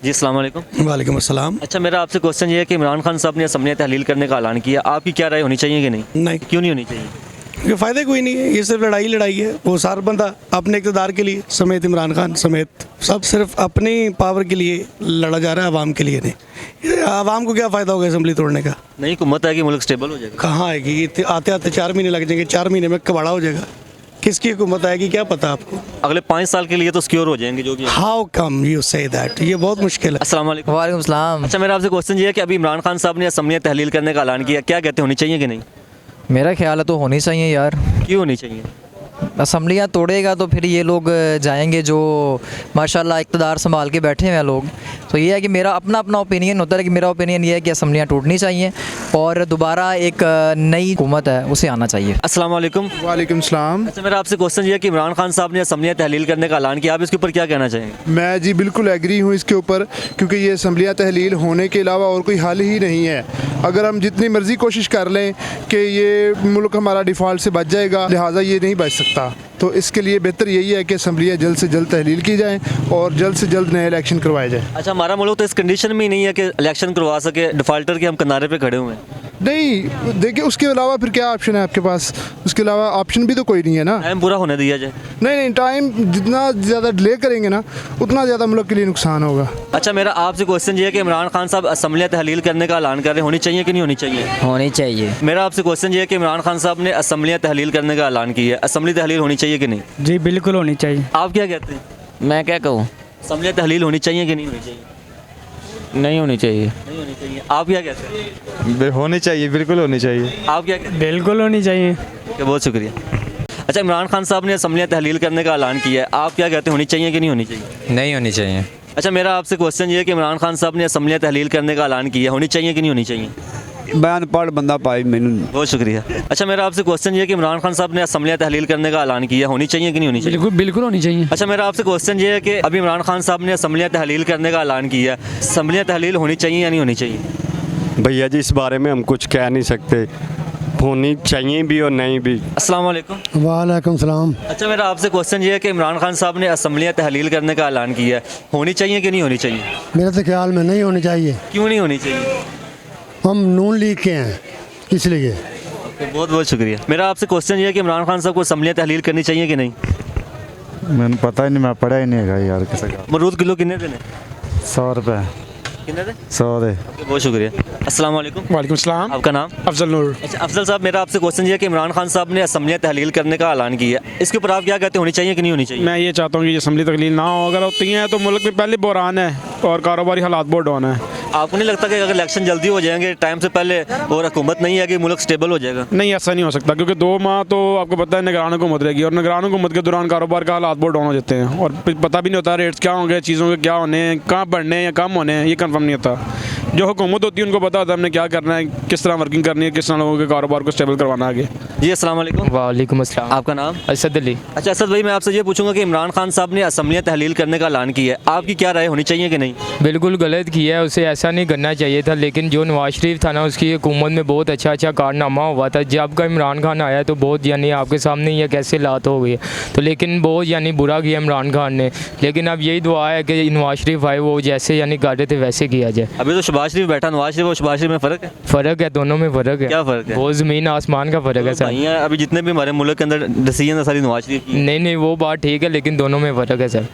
जी अस्सलाम वालेकुम। वालेकुम अस्सलाम। अच्छा, मेरा आपसे क्वेश्चन ये है कि इमरान खान साहब ने असम्बलियाँ तहलील करने का ऐलान किया, आपकी क्या राय होनी चाहिए कि नहीं? नहीं, क्यों नहीं होनी चाहिए? ये फ़ायदा कोई नहीं है, ये सिर्फ लड़ाई है। वो सारा बंदा अपने इक़्तिदार के लिए समेत इमरान खान समेत सब सिर्फ अपनी पावर के लिए लड़ा जा रहा है, आवाम के लिए नहीं। ये आवाम को क्या फ़ायदा होगा असम्बली तोड़ने का? नई हुकूमत आएगी, मुल्क स्टेबल हो जाएगा। कहाँ आएगी? आते आते 4 महीने लग जाएंगे, 4 महीने में कबाड़ा हो जाएगा। किसकी हुकूमत आएगी क्या पता आपको? अगले 5 साल के लिए तो सिक्योर हो जाएंगे जो भी है। How come you say that? ये बहुत मुश्किल है। अस्सलाम वालेकुम। वालेकुम सलाम। अच्छा, मेरा आपसे क्वेश्चन ये है कि अभी इमरान खान साहब ने असम्बलियाँ तहलील करने का ऐलान किया, क्या कहते हैं, होनी चाहिए कि नहीं? मेरा ख्याल है तो होनी चाहिए यार। क्यों होनी चाहिए? असम्बलियाँ तोड़ेगा तो फिर ये लोग जाएंगे जो माशाल्लाह इक़्तिदार संभाल के बैठे हुए हैं लोग। तो ये है कि मेरा अपना अपना ओपिनियन होता है कि मेरा ओपिनियन ये है कि असम्बलियाँ टूटनी चाहिए और दोबारा एक नई हुकूमत है उसे आना चाहिए। अस्सलाम वालेकुम। वालेकुम सलाम। अच्छा, मेरा आपसे क्वेश्चन ये है कि इमरान खान साहब ने असम्बलियाँ तहलील करने का ऐलान किया, आप इसके ऊपर क्या कहना चाहेंगे? मैं जी बिल्कुल एग्री हूँ इसके ऊपर, क्योंकि ये असम्बलियाँ तहलील होने के अलावा और कोई हल ही नहीं है। अगर हम जितनी मर्ज़ी कोशिश कर लें कि ये मुल्क हमारा डिफ़ॉल्ट से बच जाएगा, लिहाजा ये नहीं बच सकता। तो इसके लिए बेहतर यही है कि असम्बलियाँ जल्द से जल्द तहलील की जाएँ और जल्द से जल्द नए इलेक्शन करवाए जाएँ। अच्छा, हमारा मुल्क तो इस कंडीशन में ही नहीं है कि इलेक्शन करवा सके, डिफाल्टर के हम किनारे पे खड़े हुए हैं। नहीं, देखिए उसके अलावा फिर क्या ऑप्शन है आपके पास? उसके अलावा ऑप्शन भी तो कोई नहीं है ना। टाइम पूरा होने दिया जाए। नहीं, टाइम जितना ज़्यादा डिले करेंगे ना उतना ज़्यादा मुल्क के लिए नुकसान होगा। अच्छा, मेरा आपसे क्वेश्चन ये है कि इमरान खान साहब असम्बलियाँ तहलील करने का ऐलान कर रहे हैं, होनी चाहिए कि नहीं होनी चाहिए? होनी चाहिए। मेरा आपसे क्वेश्चन ये है कि इमरान खान साहब ने असम्बलियाँ तहलील करने का ऐलान किया है, असम्बली तहलील होनी चाहिए कि नहीं? जी बिल्कुल होनी चाहिए। आप क्या कहते हैं, मैं क्या कहूँ, असम्बलियाँ तहलील होनी चाहिए कि नहीं होनी चाहिए? नहीं होनी चाहिए। नहीं होनी चाहिए। आप क्या कहते हैं? होनी चाहिए, बिल्कुल होनी चाहिए। आप क्या कहते हैं? बिल्कुल होनी चाहिए। ठीक है, बहुत शुक्रिया। अच्छा, इमरान खान साहब ने असम्बलियाँ तहलील करने का ऐलान किया है, आप क्या कहते हैं, होनी चाहिए कि नहीं होनी चाहिए? नहीं होनी चाहिए। अच्छा, मेरा आपसे क्वेश्चन ये है कि इमरान खान साहब ने असम्बलियाँ तहलील करने का ऐलान किया है, होनी चाहिए कि नहीं होनी चाहिए? मैं अनपढ़ बंदा पाई मैनू। बहुत शुक्रिया। अच्छा, मेरा आपसे क्वेश्चन ये है कि इमरान खान साहब ने असम्बलियाँ तहलील करने का ऐलान किया, होनी चाहिए कि नहीं होनी चाहिए? बिल्कुल बिल्कुल होनी चाहिए। अच्छा, मेरा आपसे क्वेश्चन ये है कि अभी इमरान खान साहब ने असम्बलियाँ तहलील करने का ऐलान किया, असम्बलियाँ तहलील होनी चाहिए या नहीं होनी चाहिए? भैया जी इस बारे में हम कुछ कह नहीं सकते, होनी चाहिए भी और नहीं भी। अस्सलाम वालेकुम। वालेकुम सलाम। अच्छा, मेरा आपसे क्वेश्चन ये है कि इमरान खान साहब ने असम्बलियाँ तहलील करने का ऐलान किया है, होनी चाहिए कि नहीं होनी चाहिए? मेरे तो ख्याल में नहीं होनी चाहिए। क्यों नहीं होनी चाहिए? हम नून लीग के हैं इसलिए। बहुत बहुत शुक्रिया। मेरा आपसे क्वेश्चन ये है कि इमरान खान साहब को असम्बलियाँ तहलील करनी चाहिए कि नहीं? मैंने पता ही नहीं, मैं पढ़ा ही नहीं है यार किसी का। मरूद किलो कितने देने? 100 रुपये। कितने थे? 100 दे। बहुत शुक्रिया। अस्सलाम वालेकुम। वालेकुम सलाम। आपका नाम? अफजल नूर। अच्छा, अफजल साहब, मेरा आपसे क्वेश्चन ये है कि इमरान खान साहब ने असम्बलियाँ तहलील करने का ऐलान किया, इसके ऊपर आप क्या कहते हैं, होनी चाहिए कि नहीं होनी चाहिए? मैं ये चाहता हूँ कि ये असम्बली तकलील ना हो। अगर होती हैं तो मुल्क में पहले बहरान है और कारोबारी हालात बहुत डाउन है। आपको नहीं लगता कि अगर इलेक्शन जल्दी हो जाएंगे टाइम से पहले और हुकूमत नहीं आएगी, मुल्क स्टेबल हो जाएगा? नहीं, ऐसा नहीं हो सकता, क्योंकि 2 माह तो आपको पता है निगरान हुकूमत रहेगी और निगरान हुकूमत के दौरान कारोबार का हालात बहुत डाउन हो जाते हैं और फिर पता भी नहीं होता रेट्स क्या होंगे, चीज़ों के क्या होने हैं, कहाँ बढ़ने हैं या कम होने हैं, ये कंफर्म नहीं होता। जो हुकूमत होती है उनको पता होता है हमने क्या करना है, किस तरह वर्किंग करनी है, किस तरह लोगों के कारोबार को स्टेबल करवाना आगे। जी अस्सलाम वालेकुम। वालेकुम अस्सलाम। आपका नाम? असद अली। अच्छा असद भाई, मैं आपसे ये पूछूंगा कि इमरान खान साहब ने असम्बलियाँ तहलील करने का ऐलान किया है, आपकी क्या राय, होनी चाहिए कि नहीं? बिल्कुल गलत किया है, उसे ऐसा नहीं करना चाहिए था। लेकिन जो नवाज शरीफ था ना, उसकी हुकूमत में बहुत अच्छा कारनामा हुआ था। जब का इमरान खान आया तो बहुत यानी आपके सामने ये कैसे लात हो गई, तो लेकिन बहुत यानी बुरा किया इमरान खान ने। लेकिन अब यही दुआ है कि नवाज शरीफ आए, वो जैसे यानी कर रहे थे वैसे किया जाए। अभी तो शहबाज शरीफ बैठा, नवाज शरीफ और शहबाज शरीफ में फ़र्क है? फ़र्क है, दोनों में फ़र्क है। क्या फ़र्क है? बहुत ज़मीन आसमान का फ़र्क है सर। भाई अभी जितने भी हमारे मुल्क के अंदर डिसीजन है सारी नवाज शरीफ की। नहीं वो बात ठीक है, लेकिन दोनों में फ़र्क है सर।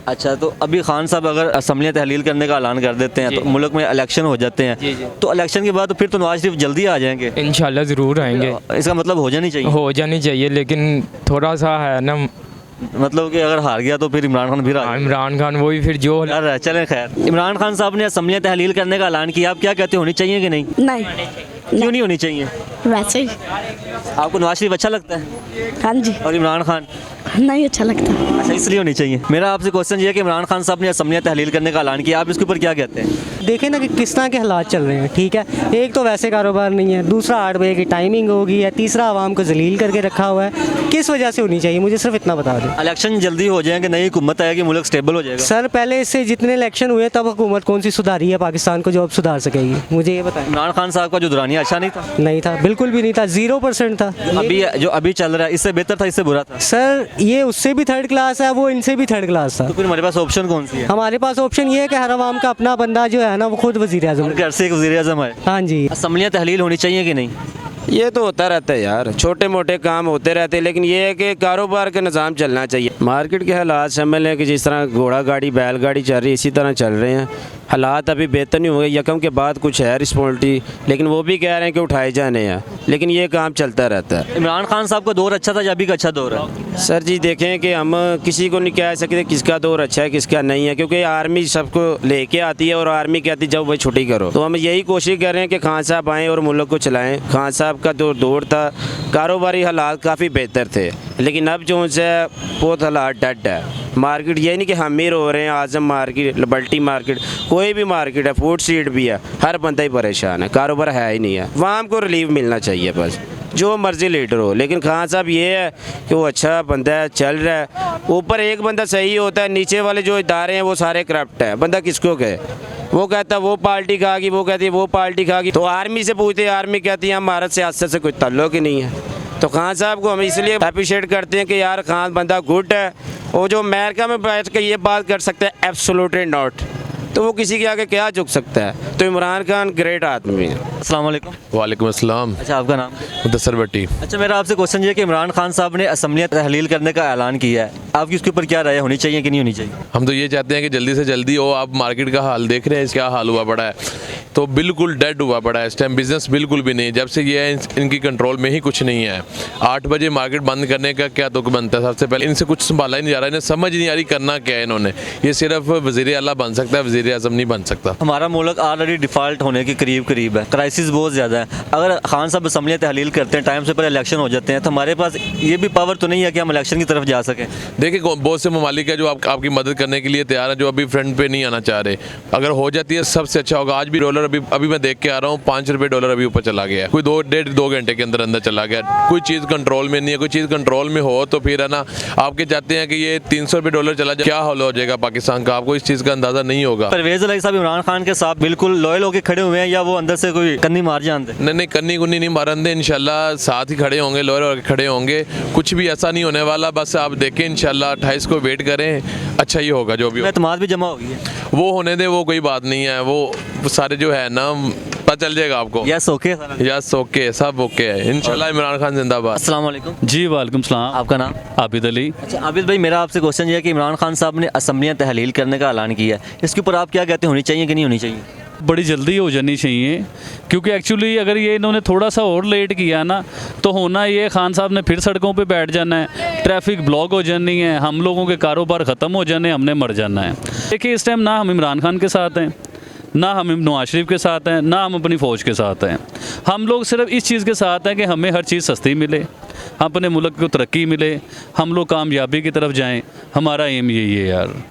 अच्छा, तो अभी खान साहब अगर असम्बलियाँ तहलील करने का ऐलान कर देते हैं तो मुल्क में इलेक्शन हो जाते हैं, तो इलेक्शन के बाद तो फिर तो नवाज शरीफ जल्दी आ जाएंगे? इंशाल्लाह ज़रूर आएंगे। इसका मतलब हो जानी चाहिए? हो जानी चाहिए, लेकिन थोड़ा सा है ना, मतलब कि अगर हार गया तो फिर इमरान खान फिर इमरान खान वही फिर जो यार चलें। खैर, इमरान खान साहब ने असम्बलियाँ तहलील करने का ऐलान किया, आप क्या कहते हैं, होनी चाहिए कि नहीं? नहीं। क्यों नहीं होनी चाहिए? वैसे ही। आपको नवाज शरीफ अच्छा लगता है? हाँ जी। और इमरान खान नहीं अच्छा लगता। अच्छा, इसलिए होनी चाहिए। मेरा आपसे क्वेश्चन ये है कि इमरान खान साहब ने असम्बलियाँ तहलील करने का ऐलान किया, आप इसके ऊपर क्या कहते हैं? देखें ना कि किस तरह के हालात चल रहे हैं। ठीक है, एक तो वैसे कारोबार नहीं है, दूसरा 8 बजे की टाइमिंग होगी है, तीसरा आवाम को जलील करके रखा हुआ है। किस वजह से होनी चाहिए, मुझे सिर्फ इतना बता दें। इलेक्शन जल्दी हो जाएंगे, नई हुकूमत आएगी, मुल्क स्टेबल हो जाएगा। सर पहले इससे जितने इलेक्शन हुए तब हुकूमत कौन सी सुधारी है पाकिस्तान को जो अब सुधार सकेगी, मुझे ये बताएं। इमरान खान साहब का जो दौरानिया अच्छा नहीं था? नहीं था, बिल्कुल बिल्कुल भी नहीं था, 0% था। अभी जो अभी चल रहा है इससे बेहतर था, इससे बुरा था? सर ये उससे भी थर्ड क्लास है, वो इनसे भी थर्ड क्लास था। तो फिर हमारे पास ऑप्शन कौन सी है? हमारे पास ऑप्शन ये है कि हर आवाम का अपना बंदा जो है ना वो खुद वज़ीर आज़म। घर से एक वज़ीर आज़म है। हाँ जी। असम्बलियाँ तहलील होनी चाहिए कि नहीं? ये तो होता रहता है यार, छोटे मोटे काम होते रहते हैं, लेकिन ये है कि कारोबार का निज़ाम चलना चाहिए। मार्केट के हालात शामिल हैं कि जिस तरह घोड़ा गाड़ी बैलगाड़ी चल रही है इसी तरह चल रहे हैं। हालात अभी बेहतर नहीं हुए, यकम के बाद कुछ है रिस्पॉन्सिबिलिटी, लेकिन वो भी कह रहे हैं कि उठाए जाने हैं, लेकिन ये काम चलता रहता है। इमरान खान साहब का दौर अच्छा था या अभी का अच्छा दौर है? सर जी देखें कि हम किसी को नहीं कह सकते किसका दौर अच्छा है किसका नहीं है, क्योंकि आर्मी सबको लेके आती है और आर्मी कहती है जब भाई छुट्टी करो। तो हम यही कोशिश कर रहे हैं कि खान साहब आएँ और मुल्क को चलाएँ। खान साहब का दौर था, कारोबारी हालात काफ़ी बेहतर थे, लेकिन अब जो है बहुत हालात डेड है। मार्केट ये नहीं कि हम ही रो रहे हैं, आजम मार्केट, लिबर्टी मार्केट, कोई भी मार्केट है, फूड स्ट्रीट भी है, हर बंदा ही परेशान है, कारोबार है ही नहीं है। वहाँ हमको रिलीफ मिलना चाहिए बस, जो मर्जी लीडर हो। लेकिन खान साहब ये है कि वो अच्छा बंदा है, चल रहा है, ऊपर एक बंदा सही होता है, नीचे वाले जो इदारे हैं वो सारे करप्ट हैं। बंदा किसको कहे, वो कहता है वो पार्टी खागी, वो कहती है वो पार्टी खागी, तो आर्मी से पूछते हैं, आर्मी कहती है हमारा सियासत से कोई ताल्लुक ही नहीं है। तो खान साहब को हम इसलिए अप्रिशिएट करते हैं कि यार खान बंदा गुड है, वो जो अमेरिका में बैठ के ये बात कर सकते हैं एब्सोल्युटली नॉट, तो वो किसी के आगे क्या झुक सकता है। तो इमरान खान ग्रेट आदमी है। अस्सलाम वालेकुम। वालेकुम अस्सलाम। अच्छा, आपका नाम? मुदस्सर भट्टी। अच्छा, मेरा आपसे क्वेश्चन ये है कि इमरान खान साहब ने असम्बलियाँ तहलील करने का ऐलान किया है, आपकी उसके ऊपर क्या राय है, होनी चाहिए कि नहीं होनी चाहिए? हम तो ये चाहते हैं कि जल्दी से जल्दी हो। आप मार्केट का हाल देख रहे हैं, क्या हाल हुआ पड़ा है, तो बिल्कुल डेड हुआ पड़ा है इस टाइम, बिजनेस बिल्कुल भी नहीं। जब से ये है इनकी कंट्रोल में ही कुछ नहीं है। 8 बजे मार्केट बंद करने का क्या तुक बनता है? सबसे पहले इनसे कुछ संभाला ही नहीं जा रहा, इन्हें समझ नहीं आ रही करना क्या है इन्होंने। ये सिर्फ वज़ीर आला बन सकता है, वज़ीर आज़म नहीं बन सकता। हमारा मुल्क ऑलरेडी डिफ़ॉल्ट होने के करीब है, क्राइसिस बहुत ज़्यादा है। अगर खान साहब असम्बलियाँ तहलील करते हैं, टाइम से पहले इलेक्शन हो जाते हैं, तो हमारे पास ये भी पावर तो नहीं है कि हम इलेक्शन की तरफ जा सकें। देखिए बहुत से ममालिक है जो आपकी मदद करने के लिए तैयार है, जो अभी फ्रंट पे नहीं आना चाह रहे। अगर हो जाती है सबसे अच्छा होगा। आज भी डॉलर अभी मैं देख के आ रहा हूँ, 5 रुपये डॉलर अभी ऊपर चला गया है, कोई 2 घंटे के अंदर चला गया। कोई चीज़ कंट्रोल में नहीं है। कोई चीज़ कंट्रोल में हो तो फिर है ना, आपके चाहते हैं कि ये 300 रुपये डॉलर चला जाए, क्या हाल हो जाएगा पाकिस्तान का, आपको इस चीज़ का अंदाज़ा नहीं होगा। परवेज़ इलाही साहब इमरान खान के साथ बिल्कुल लॉयल होकर खड़े हुए हैं, या वो अंदर से कोई कन्नी मार जानते? नहीं, कन्नी कुन्नी नहीं मारन दे, इंशाल्लाह साथ ही खड़े होंगे, लॉयल होकर खड़े होंगे। कुछ भी ऐसा नहीं होने वाला, बस आप देखें इंशाल्लाह 28 को वेट करें, अच्छा ही होगा। जो भी एतमाद भी जमा होगी, वो होने दे, वो कोई बात नहीं है। वो सारे जो है ना पता चल जाएगा आपको। यस ओके, यस ओके, सब ओके है इंशाल्लाह। इमरान खान जिंदाबाद। अस्सलाम वालेकुम। जी वालेकुम सलाम। आपका नाम? आबिद अली। अच्छा आबिद भाई, मेरा आपसे क्वेश्चन ये है कि इमरान खान साहब ने असम्बलियाँ तहलील करने का ऐलान किया है, इसके ऊपर आप क्या कहते हैं, होनी चाहिए कि नहीं होनी चाहिए? बड़ी जल्दी हो जानी चाहिए, क्योंकि एक्चुअली अगर ये इन्होंने थोड़ा सा और लेट किया ना, तो होना ये खान साहब ने फिर सड़कों पे बैठ जाना है, ट्रैफिक ब्लॉक हो जानी है, हम लोगों के कारोबार ख़त्म हो जाने, हमने मर जाना है। देखिए इस टाइम ना हम इमरान खान के साथ हैं, ना हम नवाज शरीफ के साथ हैं, ना हम अपनी फ़ौज के साथ हैं। हम लोग सिर्फ इस चीज़ के साथ हैं कि हमें हर चीज़ सस्ती मिले, अपने मुल्क को तरक्की मिले, हम लोग कामयाबी की तरफ जाएं। हमारा एम यही है यार।